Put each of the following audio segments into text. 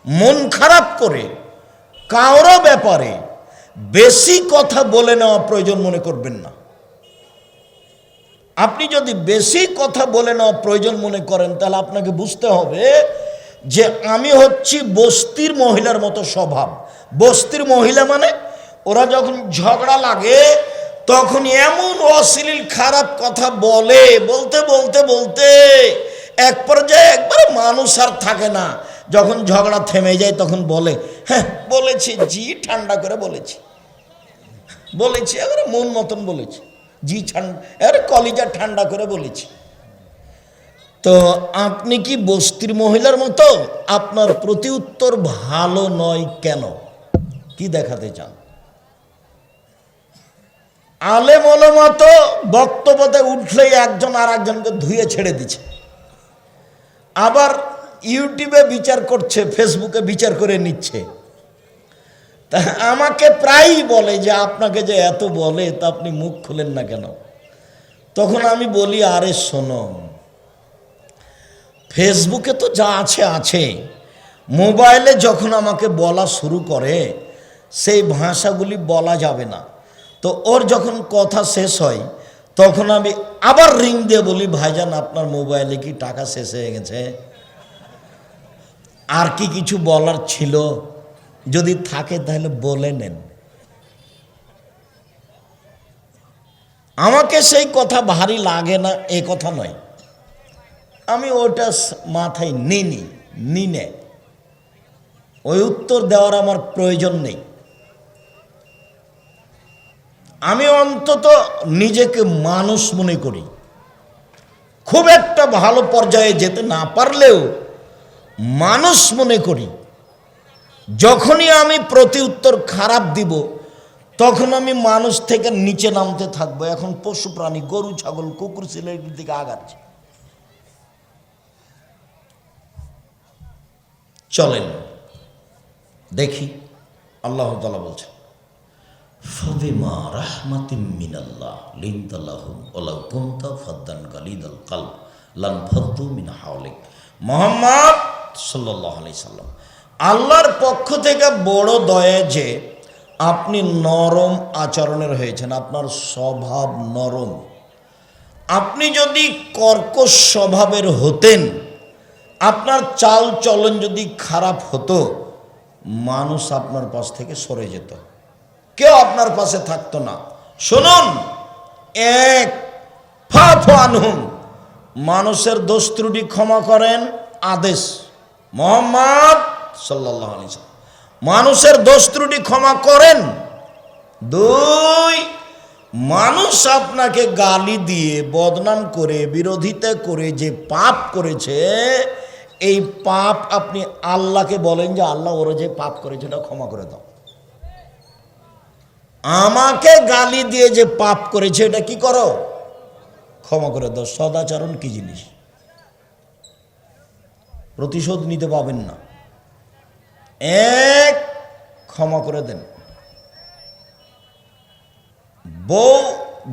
মন খারাপ করে কারো ব্যাপারে বেশি কথা বলে নেওয়া প্রয়োজন মনে করবেন না। আপনি যদি বেশি কথা বলে নেওয়া প্রয়োজন মনে করেন তাহলে আপনাকে বুঝতে হবে যে আমি হচ্ছি বস্তির মহিলার মতো স্বভাব। বস্তির মহিলা মানে ওরা যখন ঝগড়া লাগে তখন এমন অশ্লীল খারাপ কথা বলে, বলতে বলতে বলতে এক পর্যায়ে একবারে মানুষ আর থাকে না। যখন ঝগড়া থেমে যায় তখন বলে, হ্যাঁ বলেছি জি, ঠান্ডা করে বলেছি, এবারে মন মতন বলেছি, জি ঠান্ডা, এবারে কলিজা ঠান্ডা করে বলেছি। তো আপনি কি বস্তির মহিলার মতো? আপনার প্রতি উত্তর ভালো নয় কেন? কি দেখাতে চান? আলেম ওলামা তো বক্তব্যতে উঠলেই একজন আর একজনকে ধুয়ে ছেড়ে দিচ্ছে, আবার ইউটিউবে বিচার করছে, ফেসবুকে বিচার করে নিচ্ছে। তা আমাকে প্রায়ই বলে যে আপনাকে যে এত বলে তা আপনি মুখ খুলেন না কেন? তখন আমি বলি, আরে শোনো, ফেসবুকে তো যা আছে আছে, মোবাইলে যখন আমাকে বলা শুরু করে সেই ভাষাগুলি বলা যাবে না। তো ওর যখন কথা শেষ হয় তখন আমি আবার রিং দিয়ে বলি, ভাইজান আপনার মোবাইলে কি টাকা শেষ হয়ে গেছে? আর কি কিছু বলার ছিল? যদি থাকে তাহলে বলে নেন। আমাকে সেই কথা ভারী লাগে না এ কথা নয়, আমি ওটা মাথায় নিনে ওই উত্তর দেওয়ার আমার প্রয়োজন নেই। আমি অন্তত নিজেকে মানুষ মনে করি। খুব একটা ভালো পর্যায়ে যেতে না পারলেও মানুষ মনে করি। যখনই আমি প্রতি উত্তর খারাপ দিব তখন আমি মানুষ থেকে নিচে নামতে থাকবো। এখন পশু প্রাণী, গরু ছাগল কুকুর ছেলের দিকে আগাচ্ছে। চলেন দেখি আল্লাহ তাআলা বলছেন, ফাবিমা রাহমাতিম মিনাল্লাহ লিনতা লাহুম ওয়ালাউ কুনতা ফাদ্দান গালিদাল কলব লানফাদ্দু মিন হাওলিক। মুহাম্মদ সাল্লাল্লাহু আলাইহি সাল্লাম, আল্লাহর পক্ষ থেকে বড় দয়া যে আপনি নরম আচরণের হয়েছেন, আপনার স্বভাব নরম। আপনি যদি কর্কশ স্বভাবের হতেন, আপনার চাল চলন যদি খারাপ হতো, মানুষ আপনার পাশ থেকে সরে যেত, কেউ আপনার পাশে থাকতো না। শুনুন, এক ফাফু আনহুম, মানুষের দোষ ত্রুটি ক্ষমা করেন আদেশ। মুহাম্মদ সাল্লাল্লাহু আলাইহি ওয়াসাল্লাম মানুষের দোষ ত্রুটি ক্ষমা করেন। দুই, মানুষ আপনাকে গালি দিয়ে বদনাম করে বিরোধিতা করে যে পাপ করেছে, এই পাপ আপনি আল্লাহকে বলেন যে আল্লাহ ওরা যে পাপ করেছে ওটা ক্ষমা করে দাও। আমাকে গালি দিয়ে যে পাপ করেছে এটা কি করো? ক্ষমা করে দাও। সদাচরণ কি জিনিস? প্রতিশোধ নিতে পাবেন না। এক, ক্ষমা করে দেন।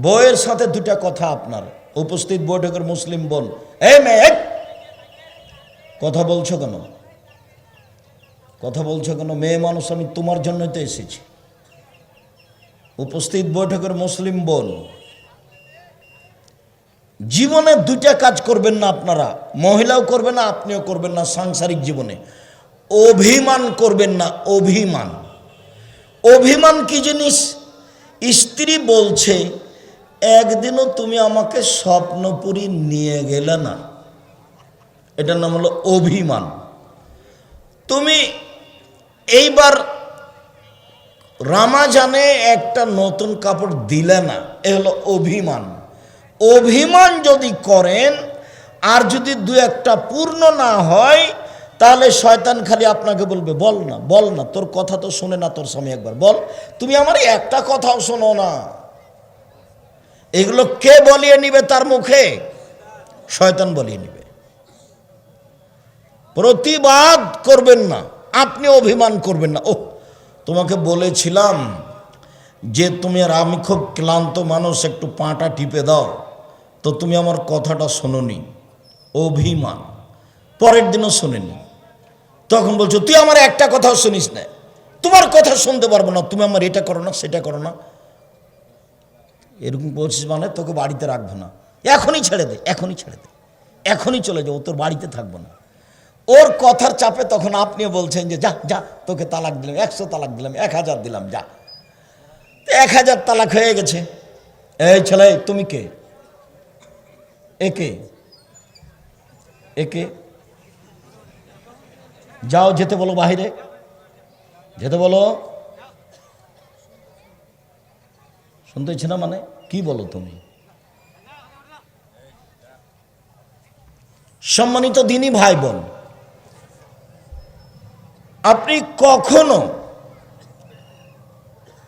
বউয়ের সাথে দুটা কথা আপনার উপস্থিত বৈঠকের মুসলিম বোন, এই মেয়ে কথা বলছো কেন? কথা বলছো কেন? মেয়ে মানুষ, আমি তোমার জন্যই তো এসেছি। উপস্থিত বৈঠকের মুসলিম বোন, জীবনে দুটা কাজ করবেন না আপনারা, মহিলাও করবেন না আপনিও করবেন না। সাংসারিক জীবনে অভিমান করবেন না। অভিমান, অভিমান কি জিনিস? স্ত্রী বলছে, একদিনও তুমি আমাকে স্বপ্নপুরী নিয়ে গেলে না, এটার নাম হলো অভিমান। তুমি এইবার রামাজানে একটা নতুন কাপড় দিলে না, এ হলো অভিমান। অভিমান যদি করেন আর যদি দু একটা পূর্ণ না হয়, তাহলে শয়তান খালি আপনাকে বলবে, বল না বল না, তোর কথা তো শোনে না তোর স্বামী, একবার বল, তুমি আমার একটা কথাও শোনো না। এগুলো কে বলিয়ে নিবে তার মুখে? শয়তান বলিয়ে নিবে। প্রতিবাদ করবেন না, আপনি অভিমান করবেন না। ওহ, তোমাকে বলেছিলাম যে তুমি আর আমি খুব ক্লান্ত মানুষ, একটু পাটা টিপে দাও, তো তুমি আমার কথাটা শোনোনি। অভিমান। পরের দিনও শোনেনি, তখন বলছো তুই আমার একটা কথাও শুনিস না, তোমার কথা শুনতে পারবো না, তুমি আমার এটা করো না সেটা করো না, এরকম বলছিস মানে তোকে বাড়িতে রাখবো না, এখনই ছেড়ে দে, এখনই ছেড়ে দে, এখনই চলে যাও, তোর বাড়িতে থাকবো না। ওর কথার চাপে তখন আপনিও বলছেন যে যা যা, তোকে তালাক দিলাম, 100 তালাক দিলাম, 1000 দিলাম, যা। 1000 তালাক হয়ে গেছে। এই ছেলে তুমি কে? একে একে যাও, যেতে বলো, বাহিরে যেতে বলো। শুনতেছি না মানে কি বলো তুমি? সম্মানিত দিনী ভাই বোন, আপনি কখনো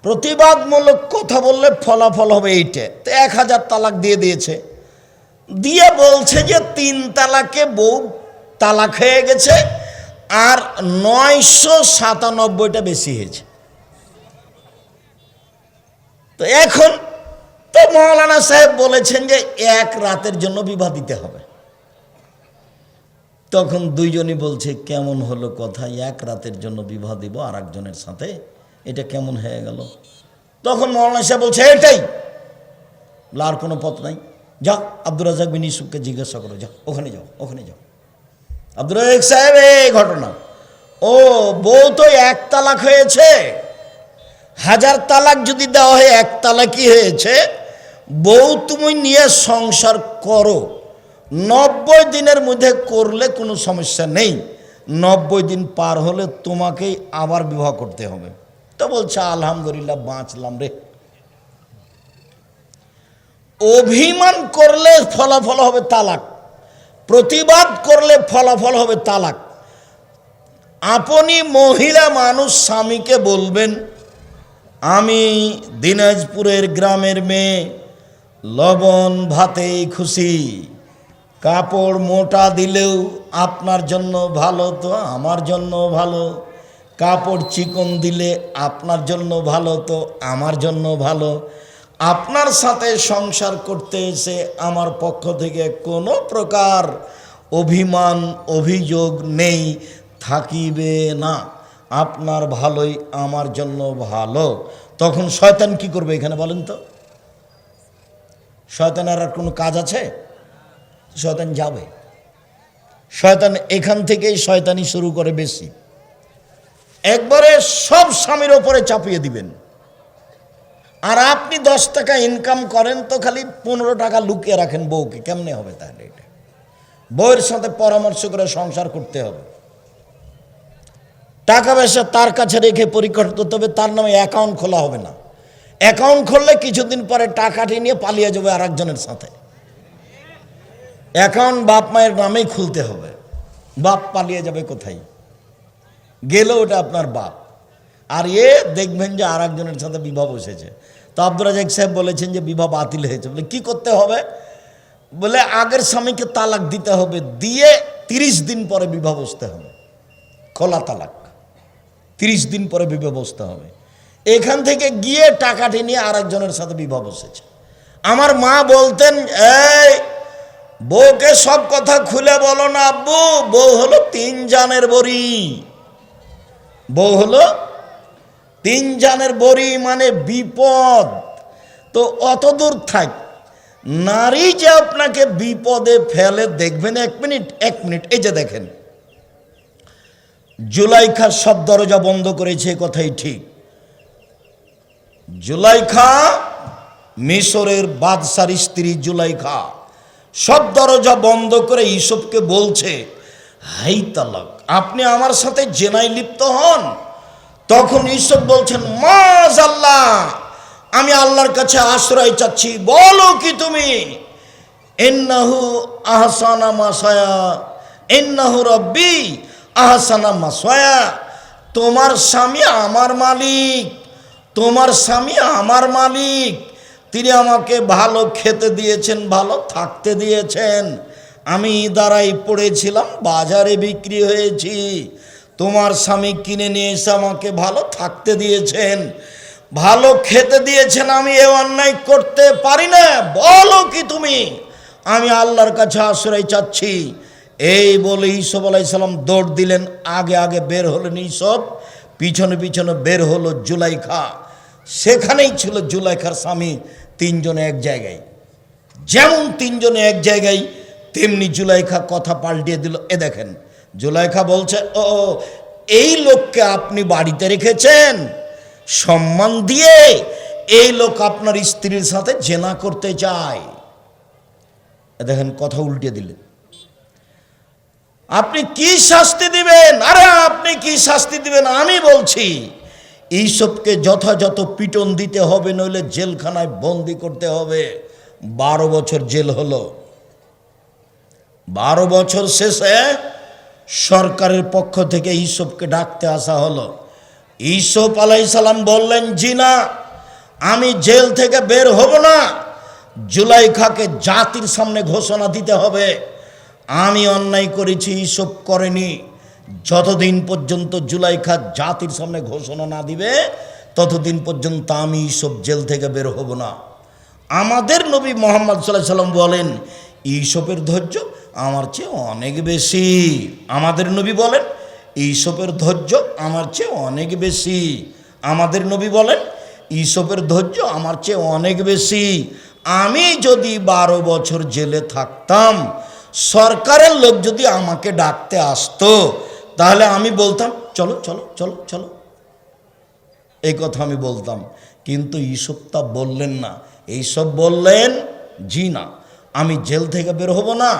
প্রতিবাদমূলক কথা বললে ফলাফল হবে এইটা। তো 1000 তালাক দিয়ে দিয়েছে, দিয়ে বলছে যে 3 তালাকে বউ তালাক হয়ে গেছে, আর 997টা বেশি হয়েছে। তো এখন তো মৌলানা সাহেব বলেছেন যে 1 রাতের জন্য বিবাহ দিতে হবে। তখন দুইজনই বলছে কেমন হলো কথা, 1 রাতের জন্য বিবাহ দিব আর একজনের সাথে, এটা কেমন হয়ে গেল? তখন মৌলানা সাহেব বলছে এটাই, আর কোনো পথ নাই, যাও আব্দুর রাজ্জাক বিন ইউসুফকে জিজ্ঞাসা করো, যাও ওখানে যাও, ওখানে যাও। আব্দুর রাজ্জাক সাহেব এই ঘটনা, ও বউ তো 1 তালাক হয়েছে, 1000 তালাক যদি দেওয়া হয় 1 তালাকই হয়েছে, বউ তুমি নিয়ে সংসার করো, 90 দিনের মধ্যে করলে কোনো সমস্যা নেই, 90 দিন পার হলে তোমাকেই আবার বিবাহ করতে হবে। তো বলছে আলহামদুলিল্লাহ বাঁচলাম রে। অভিমান করলে ফলাফল হবে তালাক, প্রতিবাদ করলে ফলাফল হবে তালাক। আপনি মহিলা মানুষ স্বামীকে বলবেন আমি দিনাজপুরের গ্রামের মেয়ে, লবণ ভাতেই খুশি, কাপড় মোটা দিলেও আপনার জন্য ভালো তো আমার জন্য ভালো, কাপড় চিকন দিলে আপনার জন্য ভালো তো আমার জন্য ভালো, আপনার সাথে সংসার করতে এসে আমার পক্ষ থেকে কোনো প্রকার অভিমান অভিযোগ নেই, থাকিবে না, আপনার ভালোই আমার জন্য ভালো। তখন শয়তান কি করবে এখানে বলেন তো? শয়তানের আর কোনো কাজ আছে? শয়তান যাবে, শয়তান এখান থেকেই শয়তানি শুরু করে বেশি, একবারে সব স্বামীর ওপরে চাপিয়ে দিবেন। আর আপনি 10 টাকা ইনকাম করেন তো খালি 15 টাকা লুকিয়ে রাখেন বউকে, কেমনে হবে তাহলে? এটা বউয়ের সাথে পরামর্শ করে সংসার করতে হবে, টাকা পয়সা তার কাছে রেখে পরীক্ষা করতে হবে, তার নামে অ্যাকাউন্ট খোলা হবে না। অ্যাকাউন্ট খুললে কিছুদিন পরে টাকাটি নিয়ে পালিয়ে যাবে আর একজনের সাথে। অ্যাকাউন্ট বাপ মায়ের নামেই খুলতে হবে, বাপ পালিয়ে যাবে কোথায় গেল, ওটা আপনার বাপ। আর দেখবেন যে আর একজনের সাথে বিবাহ বসেছে। তো আব্দুর রাজ্জাক সাহেব বলেছেন যে বিবাহ বাতিল হয়েছে। বলে কি করতে হবে? বলে আগের স্বামীকে তালাক দিতে হবে, দিয়ে 30 দিন পরে বিবাহ বসতে হবে, খোলা তালাক, 30 দিন পরে বিবাহ বসতে হবে। এখান থেকে গিয়ে টাকাটি নিয়ে আর একজনের সাথে বিবাহ বসেছে। আমার মা বলতেন এই বউকে সব কথা খুলে বলো না আব্বু, বউ হলো 3 জানের বড়ি, বউ হলো 3 জানের বড়ি, মানে বিপদ। তো অত দূর থাক, নারী যে আপনাকে বিপদে ফেলে দেখবেন। 1 মিনিট, এই যে দেখেন জুলাইখা সব দরজা বন্ধ করেছে, কথাই ঠিক। জুলাইখা মিশরের বাদশার স্ত্রী জুলাইখা সব দরজা বন্ধ করে ইউসুফকে বলছে হাই তালাক, আপনি আমার সাথে জেনায় লিপ্ত হন। তখন ইউসুফ বলছেন মাযাল্লাহ, আমি আল্লাহর কাছে আশ্রয় চাচ্ছি, বলো কি তুমি? ইন্নাহু আহসানা মাসায়া, ইন্নাহু রাব্বি আহসানা মাসায়া, তোমার স্বামী আমার মালিক, তোমার স্বামী আমার মালিক, তিনি আমাকে ভালো খেতে দিয়েছেন, ভালো থাকতে দিয়েছেন, আমি দাঁড়াই পড়েছিলাম, বাজারে বিক্রি হয়েছি, তোমার স্বামী কিনে নিয়ে এসে আমাকে ভালো থাকতে দিয়েছেন, ভালো খেতে দিয়েছেন, আমি এ অন্যায় করতে পারি না, বলো কি তুমি? আমি আল্লাহর কাছে আশ্রয় চাচ্ছি। এই বলে ইউসুফ আলাইহিস সালাম দৌড় দিলেন। আগে আগে বের হলেন ইউসুফ, পিছনে পিছনে বের হলো জুলাইখা। সেখানেই ছিল জুলাইখার স্বামী, তিনজনে এক জায়গায়। যেমন তিনজনে এক জায়গায়, তেমনি জুলাইখা কথা পাল্টিয়ে দিল। এ দেখেন, জুলাইখা বলছে, ও এই লোককে আপনি বাড়িতে রেখেছেন সম্মান দিয়ে, এই লোক আপনার স্ত্রীর সাথে জেনা করতে চায়। দেখেন কথা উল্টে দিলেন। আপনি কি শাস্তি দিবেন? আরে আপনি কি শাস্তি দিবেন আমি বলছি। ইউসুফকে যথাযথ পিটন দিতে হবে, নইলে জেলখানায় বন্দি করতে হবে। 12 বছর জেল হলো। 12 বছর শেষে সরকারের পক্ষ থেকে ইউসুফকে ডাকতে আসা হলো। ইউসুফ আলাইহিস সালাম বললেন, জি না, আমি জেল থেকে বের হব না। জুলাইখাকে জাতির সামনে ঘোষণা দিতে হবে আমি অন্যায় করেছি, ইউসুফ করেনি। যতদিন পর্যন্ত জুলাইখা জাতির সামনে ঘোষণা না দিবে, ততদিন পর্যন্ত আমি ইউসুফ জেল থেকে বের হব না। আমাদের নবী মুহাম্মদ সাল্লাল্লাহু আলাইহি ওয়াসাল্লাম বলেন, ইউসুফের ধৈর্য আমার চেয়ে অনেক বেশি। আমাদের নবী বলেন, ইউসুফের ধৈর্য আমার চেয়ে অনেক বেশি। আমাদের নবী বলেন, ইউসুফের ধৈর্য আমার চেয়ে অনেক বেশি। আমি যদি 12 বছর জেলে থাকতাম, সরকারের লোক যদি আমাকে ডাকতে আসতো, তাহলে আমি বলতাম, চলো চলো চলো চলো, এই কথা আমি বলতাম। কিন্তু ইউসুফ তা বললেন না। এইসব বললেন, জি না, আমি জেল থেকে বের হব না।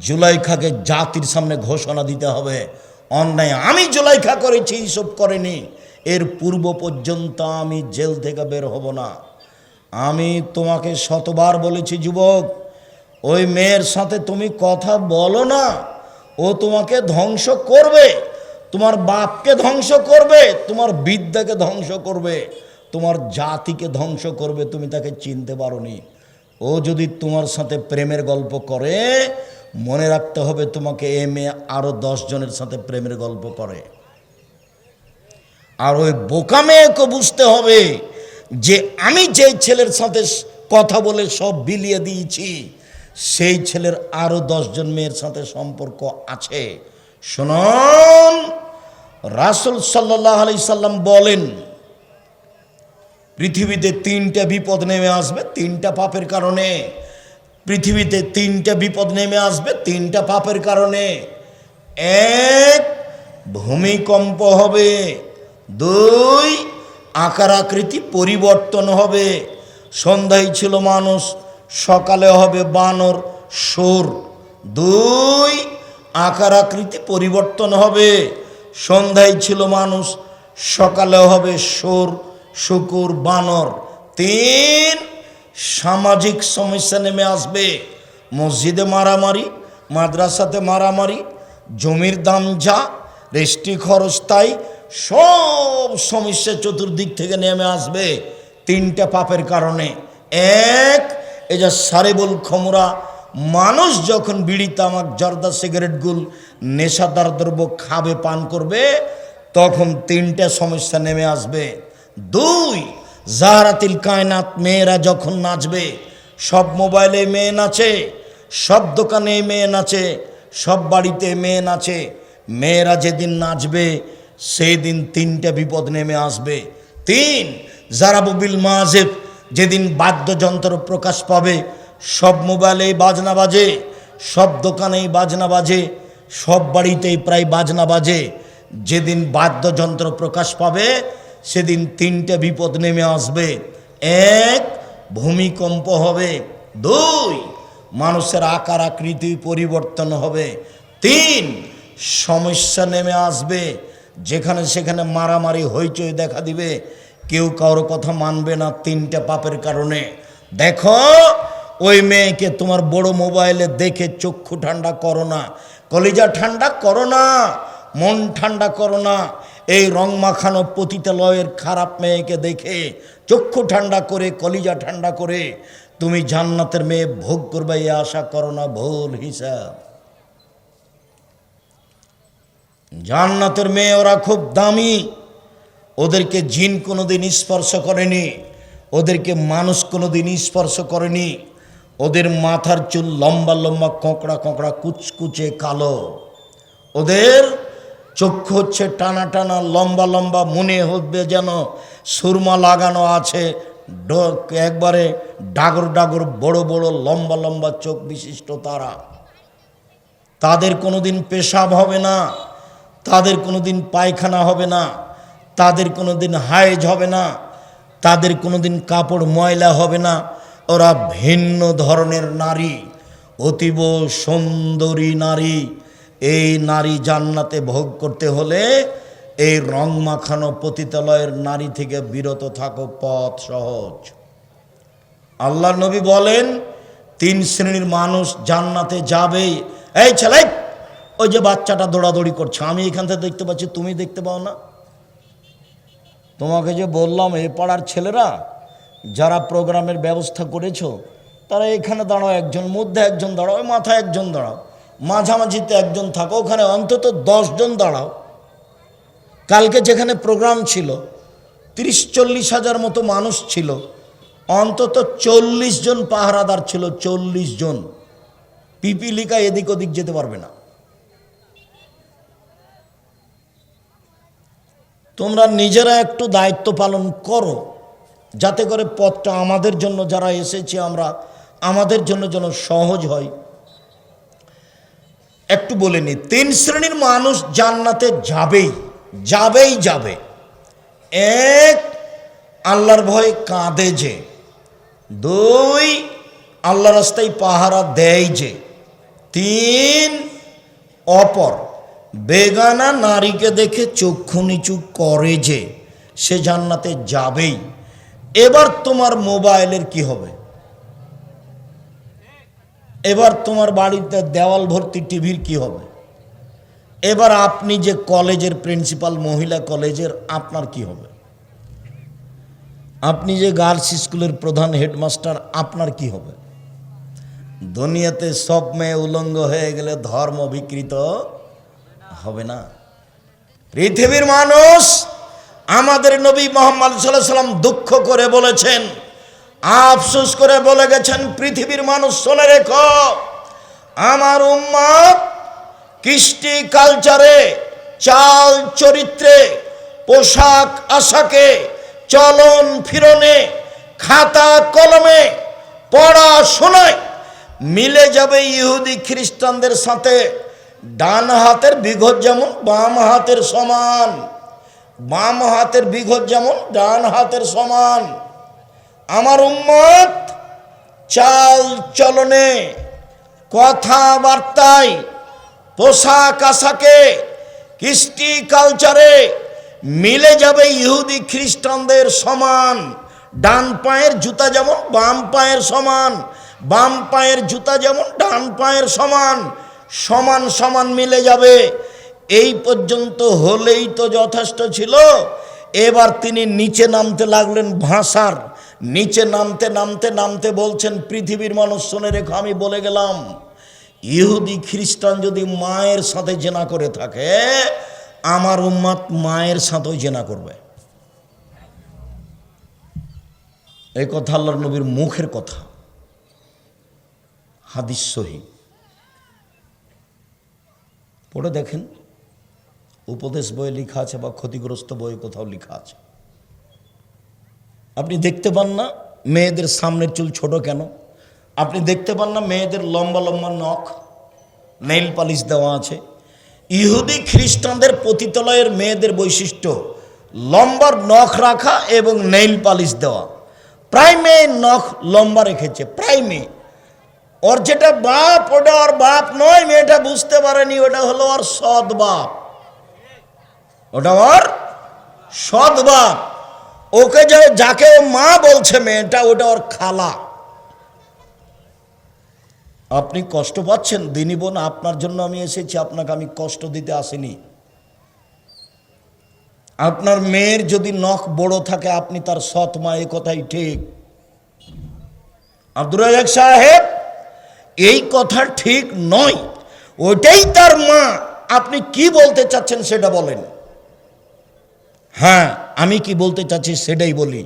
জুলাইখাকে জাতির সামনে ঘোষণা দিতে হবে অন্যায় আমি জুলাইখা করেছি, ইউসুফ করেনি। এর পূর্ব পর্যন্ত আমি জেল থেকে বের হব না। আমি তোমাকে শতবার বলেছি, যুবক, ওই মেয়ের সাথে তুমি কথা বলো না। ও তোমাকে ধ্বংস করবে, তোমার বাপকে ধ্বংস করবে, তোমার বিদ্যাকে ধ্বংস করবে, তোমার জাতিকে ধ্বংস করবে। তুমি তাকে চিনতে পারোনি। ও যদি তোমার সাথে প্রেমের গল্প করে, মনে রাখতে হবে তোমাকে এ মেয়ে আরো 10 জনের সাথে প্রেমের গল্প করে। আর ওই বোকা মেয়েকে বুঝতে হবে যে আমি যেই ছেলের সাথে কথা বলে সব বিলিয়ে দিয়েছি, সেই ছেলের আরো 10 জন মেয়ের সাথে সম্পর্ক আছে। শুনুন, রাসূল সাল্লাল্লাহু আলাইহি সাল্লাম বলেন, পৃথিবীতে 3টা বিপদ নেমে আসবে 3টা পাপের কারণে। পৃথিবীতে 3টা বিপদ নেমে আসবে 3টা পাপের কারণে। 1, ভূমিকম্প হবে। 2, আকার আকৃতি পরিবর্তন হবে। সন্ধ্যায় ছিল মানুষ, সকালে হবে বানর, সুর। 2, আকার আকৃতি পরিবর্তন হবে। সন্ধ্যায় ছিল মানুষ, সকালে হবে সুর, শুকুর, বানর। 3, সামাজিক সমস্যা নেমে আসবে। মসজিদে মারামারি, মাদ্রাসাতে মারামারি, জমির দাম যা, রেস্টি খরচ তাই, সব সমস্যা চতুর্দিক থেকে নেমে আসবে 3টা পাপের কারণে। 1, এই যে সারেবুল খমরা, মানুষ যখন বিড়ি, তামাক, জর্দা, সিগারেট, গুল, নেশাদার দ্রব্য খাবে, পান করবে, তখন 3টা সমস্যা নেমে আসবে। 2, জাহরাতিল কায়নাত, মেয়েরা যখন নাচবে, সব মোবাইলে মেয়ে নাচে, সব দোকানে মেয়ে নাচে, সব বাড়িতে মেয়ে নাচে। মেয়েরা যেদিন নাচবে সেই দিন 3টা বিপদ নেমে আসবে। 3, জারাবুবিল মাজেব, যেদিন বাদ্যযন্ত্র প্রকাশ পাবে, সব মোবাইলেই বাজনা বাজে, সব দোকানেই বাজনা বাজে, সব বাড়িতেই প্রায় বাজনা বাজে। যেদিন বাদ্যযন্ত্র প্রকাশ পাবে সেদিন 3টা বিপদ নেমে আসবে। 1, ভূমিকম্প হবে। 2, মানুষের আকার আকৃতি পরিবর্তন হবে। 3, সমস্যা নেমে আসবে। যেখানে সেখানে মারামারি হইচই দেখা দিবে, কেউ কারোর কথা মানবে না 3টা পাপের কারণে। দেখো, ওই মেয়েকে তোমার বড় মোবাইলে দেখে চক্ষু ঠান্ডা করো না, কলিজা ঠান্ডা করো না, মন ঠান্ডা করো না। এই রং মাখানো পতিতালয়ের খারাপ মেয়েকে দেখে চক্ষু ঠান্ডা করে, কলিজা ঠান্ডা করে তুমি জান্নাতের মেয়ে ভোগ করবে, এই আশা করো না, ভুল হিসাব। জান্নাতের মেয়ে ওরা খুব দামি, ওদেরকে জিন কোনোদিন স্পর্শ করেনি, ওদেরকে মানুষ কোনোদিন স্পর্শ করেনি। ওদের মাথার চুল লম্বা লম্বা, কোঁকড়া কোঁকড়া, কুচকুচে কালো। ওদের চক্ষু হচ্ছে টানা টানা, লম্বা লম্বা, মনে হবে যেন সুরমা লাগানো আছে। একবারে ডাগর ডাগর, বড় বড়, লম্বা লম্বা চোখ বিশিষ্ট তারা। তাদের কোনোদিন পেশাব হবে না, তাদের কোনোদিন পায়খানা হবে না, তাদের কোনোদিন হায়েজ হবে না, তাদের কোনোদিন কাপড় ময়লা হবে না। ওরা ভিন্ন ধরনের নারী, অতীব সুন্দরী নারী। এই নারী জান্নাতে ভোগ করতে হলে এই রং মাখানো পতিতালয়ের নারী থেকে বিরত থাকো, পথ সহজ। আল্লাহর নবী বলেন 3 শ্রেণীর মানুষ জান্নাতে যাবেই। এই ছেলে, ওই যে বাচ্চাটা দৌড়াদৌড়ি করছে, আমি এখান থেকে দেখতে পাচ্ছি, তুমি দেখতে পাও না? তোমাকে যে বললাম এ পাড়ার ছেলেরা যারা প্রোগ্রামের ব্যবস্থা করেছো তারা এখানে দাঁড়াও, একজন মধ্যে একজন দাঁড়াও, ওই মাথায় একজন দাঁড়াও, মাঝামাঝিতে একজন থাকো, ওখানে অন্তত 10 জন দাঁড়াও। কালকে যেখানে প্রোগ্রাম ছিল 30-40 হাজার মতো মানুষ ছিল, অন্তত 40 জন পাহারাদার ছিল, 40 জন। পিপিলিকা এদিক ওদিক যেতে পারবে না। তোমরা নিজেরা একটু দায়িত্ব পালন করো, যাতে করে পথটা আমাদের জন্য, যারা এসেছি আমরা, আমাদের জন্য যেন সহজ হয়। একটু বলে নি, 3 শ্রেণীর মানুষ জান্নাতে যাবেই যাবেই যাবে। 1, আল্লাহর ভয়ে কাঁদে যে। 2, আল্লাহ রাস্তায় পাহারা দেয় যে। 3, অপর বেগানা নারীকে দেখে চক্ষু নিচু করে যে, সে জান্নাতে যাবেই। এবার তোমার মোবাইলের কি হবে? এবার তোমার বাড়িতে দেওয়াল ভর্তি টিভির কি হবে? এবার আপনি যে কলেজের প্রিন্সিপাল, মহিলা কলেজের, আপনার কি হবে? আপনি যে গার্লস স্কুলের প্রধান হেডমাস্টার, আপনার কি হবে? দুনিয়াতে সব মেয়ে উলঙ্গ হয়ে গেলে ধর্ম বিকৃত হবে না। পৃথিবীর মানুষ, আমাদের নবী মুহাম্মদ সাল্লাল্লাহু আলাইহি ওয়াসাল্লাম দুঃখ করে বলেছেন, আফসোস করে বলে গেছেন, পৃথিবীর মানুষ শুনে রেখো, আমার উম্মত কৃষ্টি কালচারে, চাল চরিত্রে, পোশাক আশাকে, চলন ফিরনে, খাতা কলমে, পড়াশোনায় মিলে যাবে ইহুদি খ্রিস্টানদের সাথে। ডান হাতের বিঘত যেমন বাম হাতের সমান, বাম হাতের বিঘত যেমন ডান হাতের সমান। আমার উম্মত চাল চলনে, কথাবার্তায়, পোশাক আশাকে, কৃষ্টি কালচারে মিলে যাবে ইহুদি খ্রিস্টানদের সমান। ডান পায়ের জুতা যেমন বাম পায়ের সমান, বাম পায়ের জুতা যেমন ডান পায়ের সমান, সমান সমান মিলে যাবে। এই পর্যন্ত হলেই তো যথেষ্ট ছিল। এবার তিনি নিচে নামতে লাগলেন, ভাষার নিচে নামতে নামতে নামতে বলছেন, পৃথিবীর মানুষ শুনে রেখো, আমি বলে গেলাম, ইহুদি খ্রিস্টান যদি মায়ের সাথে জেনা করে থাকে, আমার উম্মত মায়ের সাথেও জেনা করবে। এই কথা আল্লাহর নবীর মুখের কথা, হাদিস সহিহ। পড়ে দেখেন, উপদেশ বইয়ে লেখা আছে বা ক্ষতিগ্রস্ত বইয়ে কোথাও লেখা আছে। আপনি দেখতে পান না মেয়েদের সামনের চুল ছোট কেন? আপনি দেখতে পান না মেয়েদের লম্বা লম্বা নখ, নেইল পালিশ দেওয়া আছে? ইহুদি খ্রিস্টানদের পতিতালয়ের মেয়েদের বৈশিষ্ট্য লম্বা নখ রাখা এবং নেইল পালিশ দেওয়া। প্রায় মেয়ে নখ লম্বা রেখেছে, প্রায় মেয়ে। ওর যেটা বাপ, ওটা ওর বাপ নয়, মেয়েটা বুঝতে পারেনি, ওটা হলো ওর সৎ বাপ, ওটা ওর সৎ বাপ। ওকে যাকে ও মা বলছে মেয়েটা, ওটা ওর খালা। আপনি কষ্ট পাচ্ছেন দিনী বোন, আপনার জন্য আমি এসেছি, আপনাকে আমি কষ্ট দিতে আসিনি। আপনার মেয়ের যদি নখ বড় থাকে, আপনি তার সৎ মা, এ কথাই ঠিক। আব্দুর রাজ্জাক সাহেব, এই কথা ঠিক নয়, ওটাই তার মা। আপনি কি বলতে চাচ্ছেন সেটা বলেন। হ্যাঁ, আমি কি বলতে চাচ্ছি সেটাই বলি।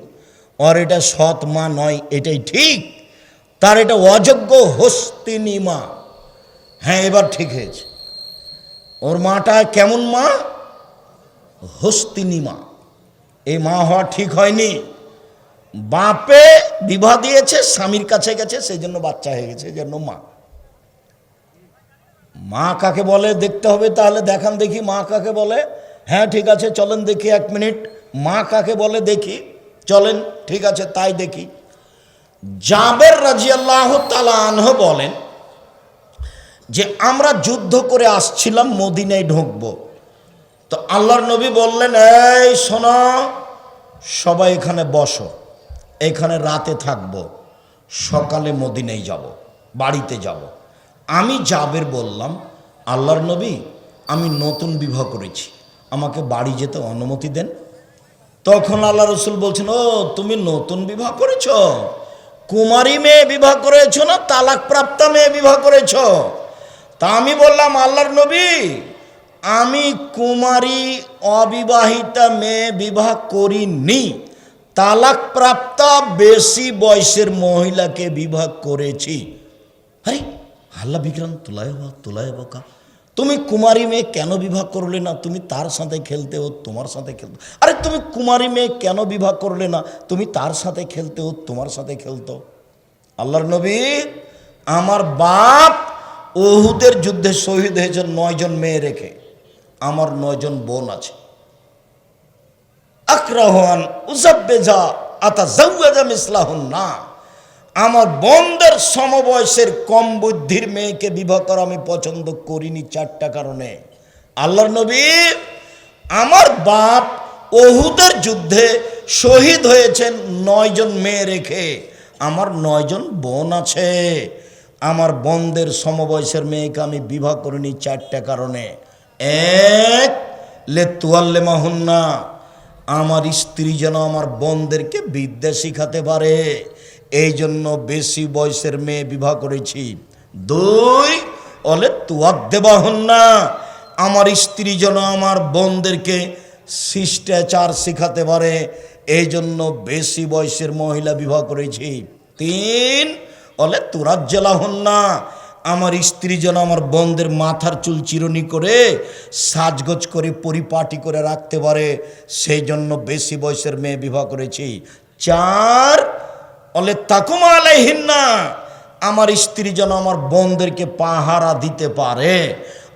আর এটা সৎ মা নয়, এটাই ঠিক। তার এটা অযোগ্য হস্তিনী মা। হ্যাঁ, এবার ঠিক হয়েছে। ওর মাটা কেমন মা? হস্তিনী মা। এই মা হওয়া ঠিক হয়নি। বাপে বিবাহ দিয়েছে, স্বামীর কাছে গেছে, সেই জন্য বাচ্চা হয়ে গেছে, এই জন্য মা। মা কাকে বলে দেখতে হবে, তাহলে দেখান দেখি মা কাকে বলে। হ্যাঁ ঠিক আছে, চলেন দেখি 1 মিনিট, মা কাকে বলে দেখি, চলেন ঠিক আছে তাই দেখি। জাবের রাদিয়াল্লাহু তাআলা আনহু বলেন যে আমরা যুদ্ধ করে আসছিলাম, মদিনায় ঢুকবো, তো আল্লাহর নবী বললেন, এই শোনো, সবাই এখানে বসো, এখানে রাতে থাকবো, সকালে মদিনায় যাব, বাড়িতে যাব। আমি জাবের বললাম, আল্লাহর নবী, আমি নতুন বিবাহ করেছি, আমাকে বাড়ি যেতে অনুমতি দেন। তখন আল্লাহ রসুল বলছেন, ও তুমি নতুন বিবাহ করেছ? কুমারী মেয়ে বিবাহ করেছ না তালাক প্রাপ্তা মেয়ে বিবাহ করেছ? তা আমি বললাম, আল্লাহর নবী, আমি কুমারী অবিবাহিতা মেয়ে বিবাহ করিনি, তালাক প্রাপ্তা বেশি বয়সের মহিলাকে বিবাহ করেছি। আরে আল্লাহ বিক্রাম তোলায় বকা, তুমি কুমারী মেয়ে কেন বিবাহ করলে না? তুমি তার সাথে খেলতে, ও তোমার সাথে খেলতো। আরে তুমি কুমারী মেয়ে কেন বিবাহ করলে না? তুমি তার সাথে খেলতে, ও তোমার সাথে খেলতো। আল্লাহর নবী, আমার বাপ উহুদের যুদ্ধে শহীদ হয়েছে 9 জন মেয়ে রেখে, আমার 9 জন বোন আছে। আকরাহান উযাব্বিজা আতাযাওয়াজা মিসলাহুন্না, আমার বোনদের সমবয়সের কম বুদ্ধির মেয়েকে বিবাহ করা আমি পছন্দ করিনি 4টা কারণে। আল্লাহর নবী, আমার বাপ উহুদের যুদ্ধে শহীদ হয়েছেন 9 জন মেয়ে রেখে, আমার 9 জন বোন আছে, আমার বোনদের সমবয়সের মেয়েকে আমি বিবাহ করিনি 4টা কারণে। 1, লিতুআল্লিমাহুন্না, আমার স্ত্রী যেন আমার বোনদেরকে বিদ্যা শিখাতে পারে, এই জন্য বেশি বয়সের মেয়ে বিবাহ করেছি। 2, লিতুআদ্দিবাহুন্না, আমার স্ত্রী যেন আমার বোনদেরকে শিষ্টাচার শিখাতে পারে, এই জন্য বেশি বয়সের মহিলা বিবাহ করেছি। 3, লিতুরাজ্জিলাহুন্না, আমার স্ত্রী যেন আমার বোনদের মাথার চুল চিরুনি করে সাজগোজ করে পরিপাটি করে রাখতে পারে, সেই জন্য বেশি বয়সের মেয়ে বিবাহ করেছি। 4, লিতাকুমা আলাইহিন্না, আমার স্ত্রী যেন আমার বোনদেরকে পাহারা দিতে পারে,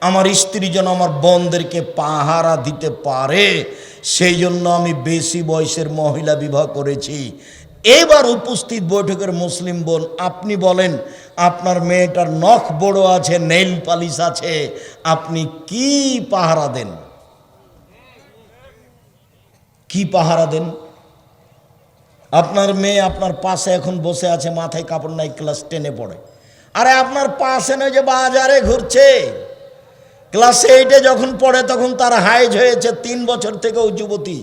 আমার স্ত্রী যেন আমার বোনদেরকে পাহারা দিতে পারে, সেই জন্য আমি বেশি বয়সের মহিলা বিবাহ করেছি। এবার উপস্থিত বৈঠকের মুসলিম বোন, আপনি বলেন, আপনার মেয়েটার নখ বড় আছে, নেইল পালিশ আছে, আপনি কি পাহারা দেন? কি পাহারা দেন? আপনার মেয়ে আপনার পাশে এখন বসে আছে, মাথায় কাপড় নাই, ক্লাস 10-এ পড়ে। আরে আপনার পাশে নয় যে বাজারে ঘুরছে, ক্লাস 8-এ যখন পড়ে তখন তার হাইজ হয়েছে 3 বছর থেকেও যুবতী,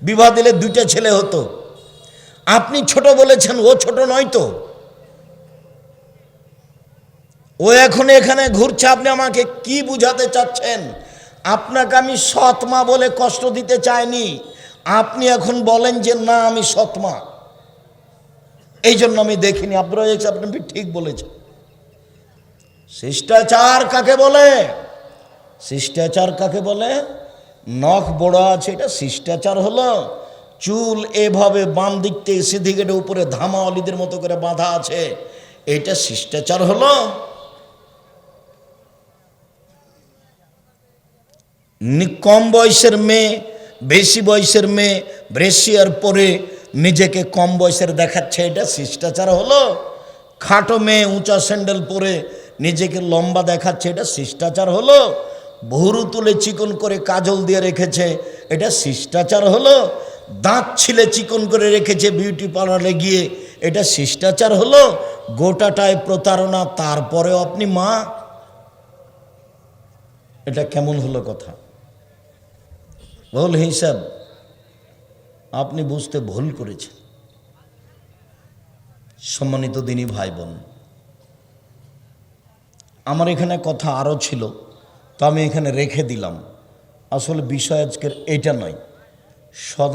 বিবাহ দিলে 2টা ছেলে হতো। আপনি ছোট বলেছেন, ও ছোট নয় তো, ও এখন এখানে ঘুরছে। আপনি আমাকে কি বুঝাতে চাচ্ছেন? আপনাকে আমি সৎ মা বলে কষ্ট দিতে চাইনি, আপনি এখন বলেন যে না আমি সৎ মা, এই জন্য আমি দেখিনি। আপনি ঠিক বলেছেন। শিষ্টাচার কাকে বলে? শিষ্টাচার কাকে বলে? নখ বড় আছে এটা শিষ্টাচার হলো? চুল এভাবে বাম দিকতে সেদিকে উপরে ধামাওয়ালিদের মতো করে বাঁধা আছে, এটা শিষ্টাচার হলো? কম বয়সের মেয়ে, বেশি বয়সের মেয়ে ব্রেসিয়ার পরে নিজেকে কম বয়সের দেখাচ্ছে, এটা শিষ্টাচার হলো? খাটো মেয়ে উঁচা স্যান্ডেল পরে নিজেকে লম্বা দেখাচ্ছে, এটা শিষ্টাচার হলো? ভুরু তুলে চিকন করে কাজল দিয়ে রেখেছে, এটা শিষ্টাচার হলো? দাঁত ছিলে চিকন করে রেখেছে বিউটি পার্লারে গিয়ে, এটা শিষ্টাচার হলো? গোটাটায় প্রতারণা, তারপরেও আপনি মা, এটা কেমন হলো কথা? ভুল হিসাব, আপনি বুঝতে ভুল করেছেন। সম্মানিত দিনী ভাই বোন, আমার এখানে কথা আরও ছিল, তো আমি এখানে রেখে দিলাম। আসলে বিষয় আজকের এটা নয়। সদা